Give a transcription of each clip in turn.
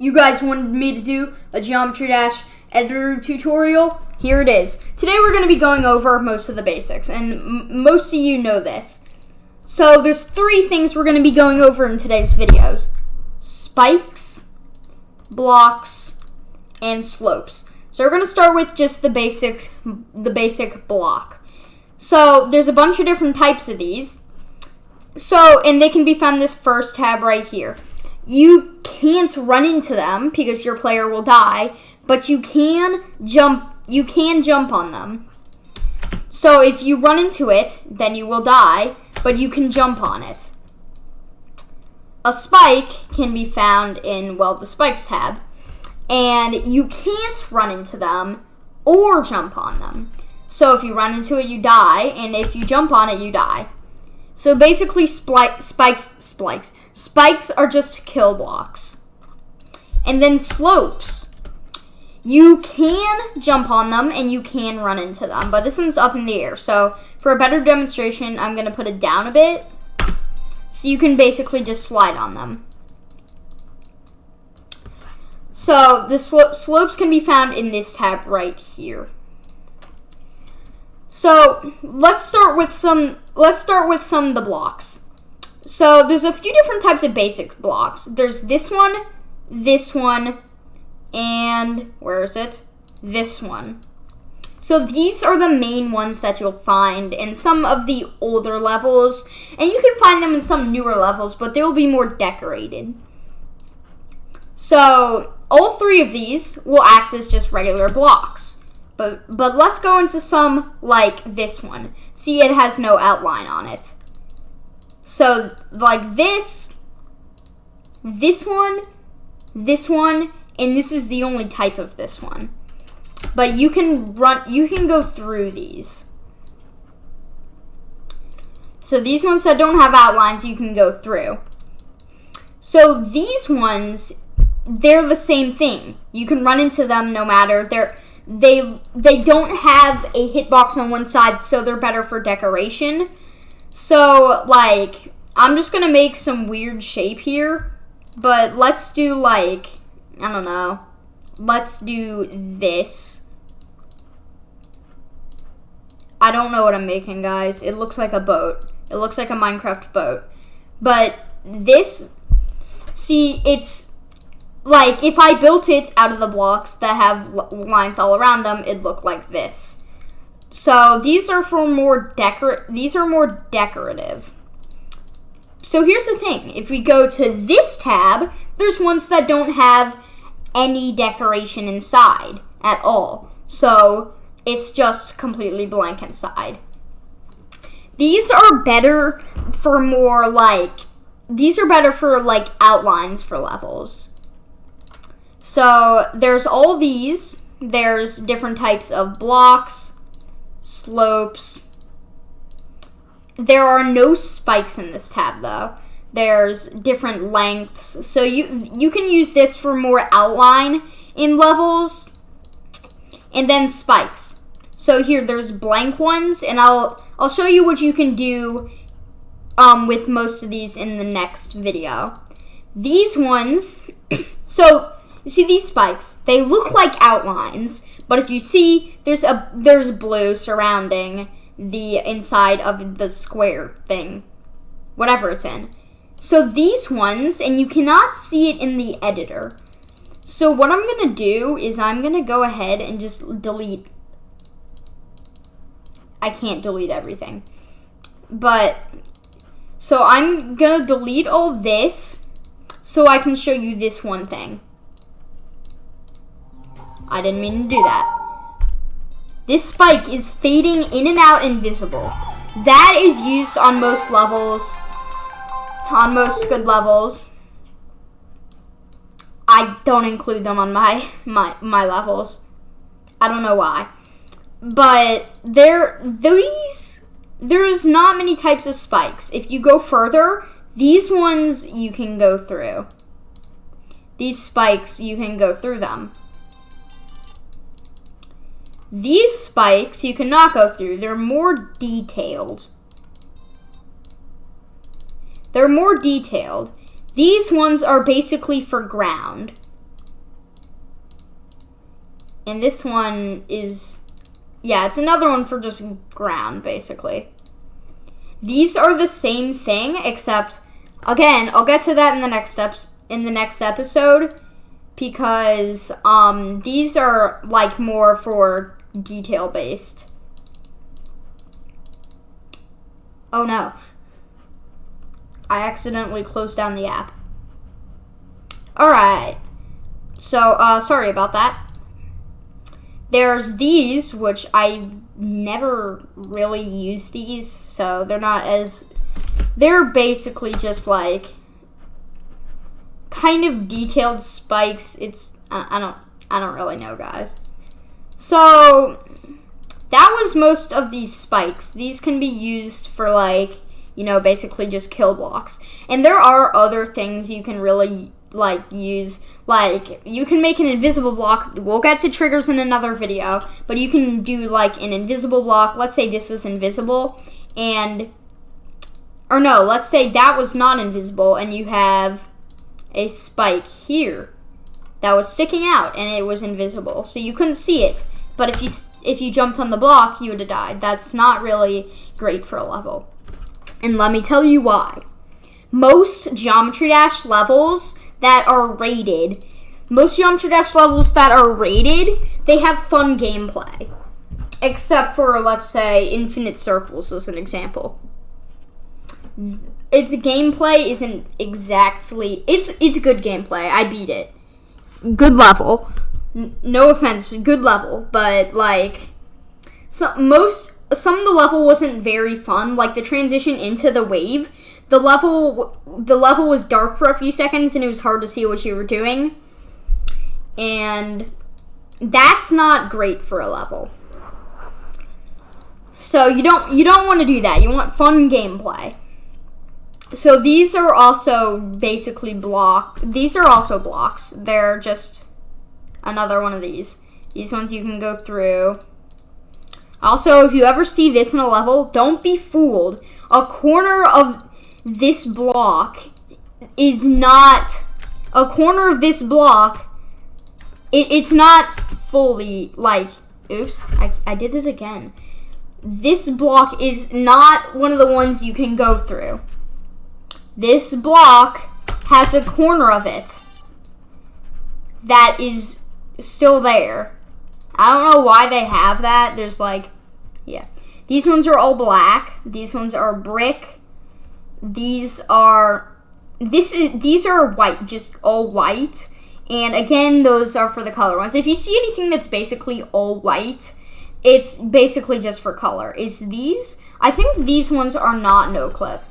You guys wanted me to do a Geometry Dash editor tutorial. Here it is. Today we're going to be going over most of the basics, and most of you know this. So there's three things we're going to be going over in today's videos: spikes, blocks, and slopes. So we're going to start with just the basic block. So there's a bunch of different types of these. And they can be found in this first tab right here. You can't run into them because your player will die, but you can jump on them. So if you run into it, then you will die, but you can jump on it. A spike can be found in, well, the spikes tab, and you can't run into them or jump on them. So if you run into it, you die, and if you jump on it, you die. So basically, spikes are just kill blocks. And then slopes. You can jump on them, and you can run into them, but this one's up in the air. So for a better demonstration, I'm going to put it down a bit, so you can basically just slide on them. So the slopes can be found in this tab right here. So let's start with some of the blocks. So there's a few different types of basic blocks. There's this one, and where is it? This one. So these are the main ones that you'll find in some of the older levels, and you can find them in some newer levels, but they will be more decorated. So all three of these will act as just regular blocks. But let's go into some like this one. See, it has no outline on it. So like this one, and this is the only type of this one. But you can go through these. So these ones that don't have outlines, you can go through. So these ones, they're the same thing. You can run into them no matter. They don't have a hitbox on one side, so they're better for decoration. So, like, I'm just going to make some weird shape here. But let's do, like, I don't know. Let's do this. I don't know what I'm making, guys. It looks like a boat. It looks like a Minecraft boat. But this, see, it's like, if I built it out of the blocks that have lines all around them, it'd look like this. So these are more decorative. So here's the thing. If we go to this tab, there's ones that don't have any decoration inside at all. So it's just completely blank inside. These are better for outlines for levels. So there's all these. There's different types of blocks, slopes. There are no spikes in this tab though. There's different lengths. So you can use this for more outline in levels. And then spikes. So here there's blank ones, and I'll show you what you can do with most of these in the next video. These ones, so you see these spikes, they look like outlines, but if you see, there's blue surrounding the inside of the square thing, whatever it's in. So these ones, and you cannot see it in the editor. So what I'm going to do is I'm going to go ahead and just delete. I can't delete everything. But, so I'm going to delete all this so I can show you this one thing. I didn't mean to do that. This spike is fading in and out invisible. That is used on most levels, on most good levels. I don't include them on my levels. I don't know why. But there's not many types of spikes. If you go further, these ones you can go through. These spikes, you can go through them. These spikes you cannot go through. They're more detailed. These ones are basically for ground. And this one is, yeah, it's another one for just ground, basically. These are the same thing, except, again, I'll get to that in the next episode, because these are like more for detail based. Oh no. I accidentally closed down the app. Alright. So, sorry about that. There's these, which I never really use these, so they're not as... They're basically just like kind of detailed spikes. It's I don't really know, guys. So that was most of these spikes. These can be used for like, you know, basically just kill blocks. And there are other things you can really like use. Like you can make an invisible block. We'll get to triggers in another video, but you can do like an invisible block. Let's say this is invisible and or no, let's say that was not invisible and you have a spike here that was sticking out and it was invisible. So you couldn't see it. But if you jumped on the block, you would have died. That's not really great for a level. And let me tell you why. Most Geometry Dash levels that are rated, they have fun gameplay. Except for, let's say, Infinite Circles as an example. Its gameplay isn't exactly... It's good gameplay. I beat it. Good level. No offense, good level. But, like... Some of the level wasn't very fun. Like, the transition into the wave... The level was dark for a few seconds, and it was hard to see what you were doing. And that's not great for a level. So you don't want to do that. You want fun gameplay. So these are also basically These are also blocks. They're just another one of these. These ones you can go through. Also, if you ever see this in a level, don't be fooled. A corner of this block is not a corner of this block. It's not fully like, oops, I did it again. This block is not one of the ones you can go through. This block has a corner of it that is still there. I don't know why they have that. There's like, yeah. These ones are all black. These ones are brick. These are white, just all white. And again, those are for the color ones. If you see anything that's basically all white, it's basically just for color. Is these? I think these ones are not no clip.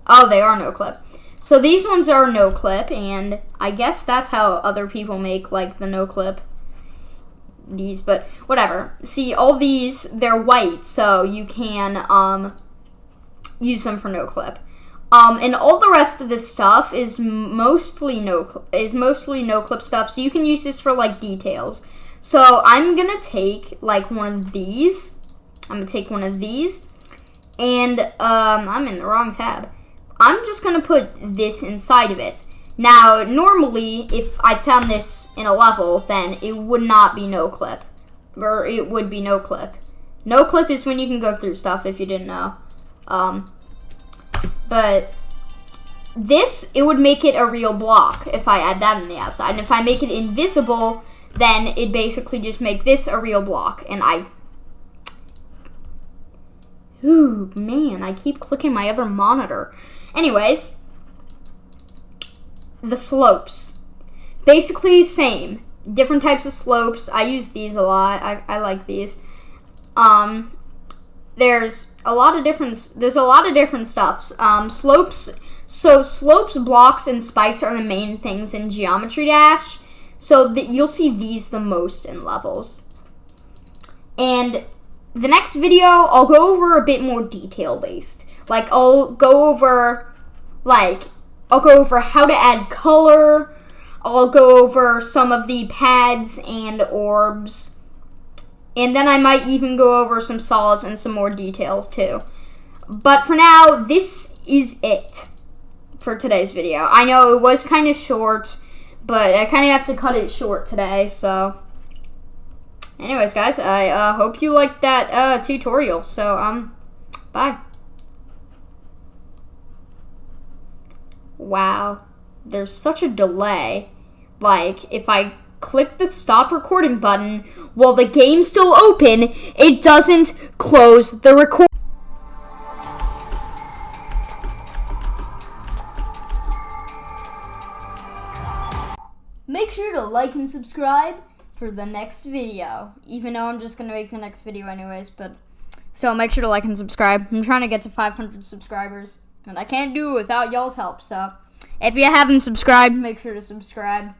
Oh, they are no clip. So these ones are no clip, and I guess that's how other people make like the no clip. These, but whatever. See, all these, they're white, so you can use them for no clip. And all the rest of this stuff is mostly no clip stuff, so you can use this for like details. So I'm gonna take like one of these. I'm gonna take one of these, and I'm in the wrong tab. I'm just gonna put this inside of it. Now, normally, if I found this in a level, then it would not be no clip. Or it would be no clip. No clip is when you can go through stuff, if you didn't know. But this, it would make it a real block if I add that on the outside. And if I make it invisible, then it basically just make this a real block. And ooh, man, I keep clicking my other monitor. Anyways, the slopes. Basically same. Different types of slopes. I use these a lot. I like these. There's a lot of different stuffs. Slopes. So slopes, blocks, and spikes are the main things in Geometry Dash. So you'll see these the most in levels. And the next video, I'll go over a bit more detail based. Like I'll go over how to add color. I'll go over some of the pads and orbs. And then I might even go over some saws and some more details too. But for now, this is it for today's video. I know it was kind of short, but I kind of have to cut it short today, so anyways, guys, I hope you liked that tutorial. So, bye. Wow, there's such a delay. Like, if I click the stop recording button while the game's still open, it doesn't close the record. Make sure to like and subscribe for the next video, even though I'm just going to make the next video anyways, but so make sure to like and subscribe. I'm trying to get to 500 subscribers, and I can't do it without y'all's help, so if you haven't subscribed, make sure to subscribe.